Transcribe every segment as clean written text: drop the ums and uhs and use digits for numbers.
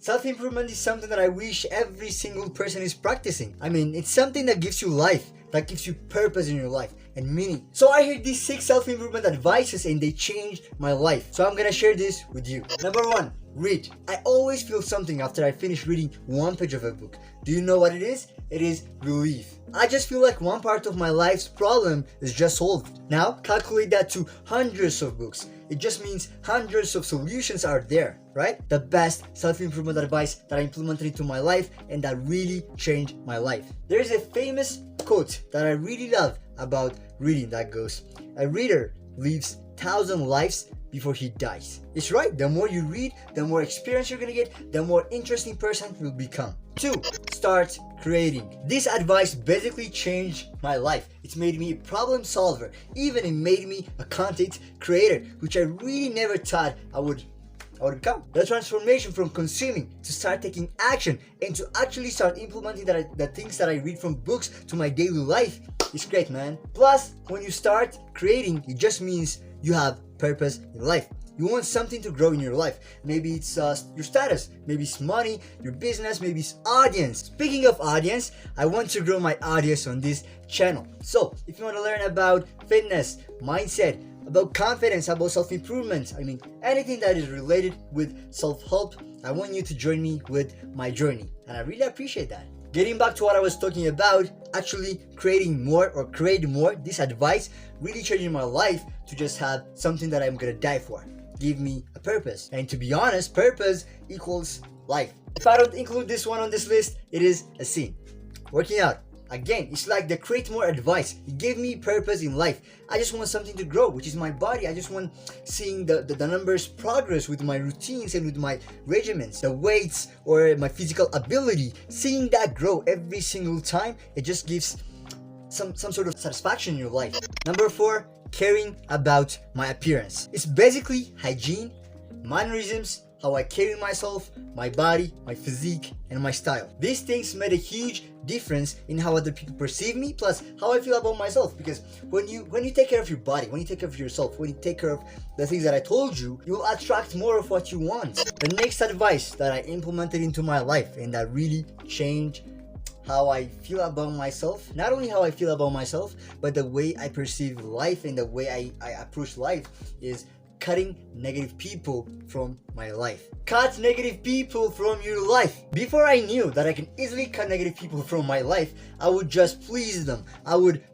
Self-improvement is something that I wish every single person is practicing. I mean, it's something that gives you life, that gives you purpose in your life and meaning. So I heard these 6 self-improvement advices and they changed my life. So I'm gonna share this with you. Number 1, read. I always feel something after I finish reading one page of a book. Do you know what it is? It is relief. I just feel like one part of my life's problem is just solved. Now calculate that to hundreds of books. It just means hundreds of solutions are there, right? The best self-improvement advice that I implemented into my life and that really changed my life. There is a famous quote that I really love about reading that goes, "A reader lives 1,000 lives before he dies." It's right. The more you read, the more experience you're gonna get, the more interesting person you'll become. 2, start creating. This advice basically changed my life. It's made me a problem solver. Even it made me a content creator, which I really never thought I would become. The transformation from consuming to start taking action and to actually start implementing the things that I read from books to my daily life is great, man. Plus, when you start creating, it just means you have purpose in life. You want something to grow in your life. Maybe it's your status, maybe it's money, your business, maybe it's audience. Speaking of audience, I want to grow my audience on this channel. So if you want to learn about fitness, mindset, about confidence, about self-improvement, I mean anything that is related with self-help, I want you to join me with my journey, and I really appreciate that. Getting back to what I was talking about, actually creating more or create more, this advice really changed my life to just have something that I'm gonna die for. Give me a purpose. And to be honest, purpose equals life. If I don't include this one on this list, it is a sin. Working out. Again, it's like the create more advice. It gave me purpose in life. I just want something to grow, which is my body. I just want seeing the numbers progress with my routines and with my regimens, the weights or my physical ability. Seeing that grow every single time, it just gives some sort of satisfaction in your life. Number 4, caring about my appearance. It's basically hygiene, mannerisms, how I carry myself, my body, my physique, and my style. These things made a huge difference in how other people perceive me, plus how I feel about myself. Because when you take care of your body, when you take care of yourself, when you take care of the things that I told you, you will attract more of what you want. The next advice that I implemented into my life and that really changed how I feel about myself, not only how I feel about myself, but the way I perceive life and the way I approach life, is cutting negative people from my life. Cut negative people from your life. Before I knew that I can easily cut negative people from my life, I would just please them. I would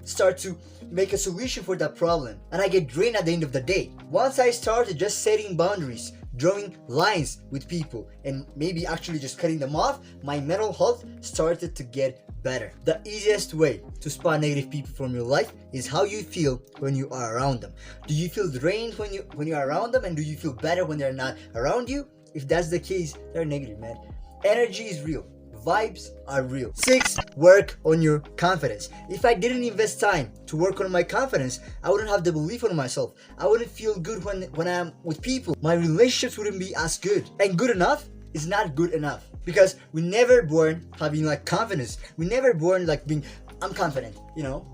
start to make a solution for that problem, and I get drained at the end of the day. Once I started just setting boundaries, drawing lines with people, and maybe actually just cutting them off, my mental health started to get better. The easiest way to spot negative people from your life is how you feel when you are around them. Do you feel drained when you are around them, and do you feel better when they're not around you? If that's the case, they're negative, man. Energy is real. Vibes are real. 6, work on your confidence. If I didn't invest time to work on my confidence, I wouldn't have the belief in myself. I wouldn't feel good when I'm with people. My relationships wouldn't be as good. And good enough is not good enough, because we never born having like confidence. We never born like being, I'm confident,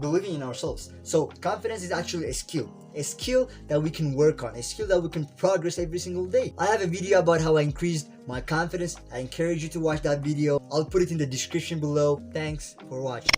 believing in ourselves. So confidence is actually a skill that we can work on, a skill that we can progress every single day. I have a video about how I increased my confidence. I encourage you to watch that video. I'll put it in the description below. Thanks for watching.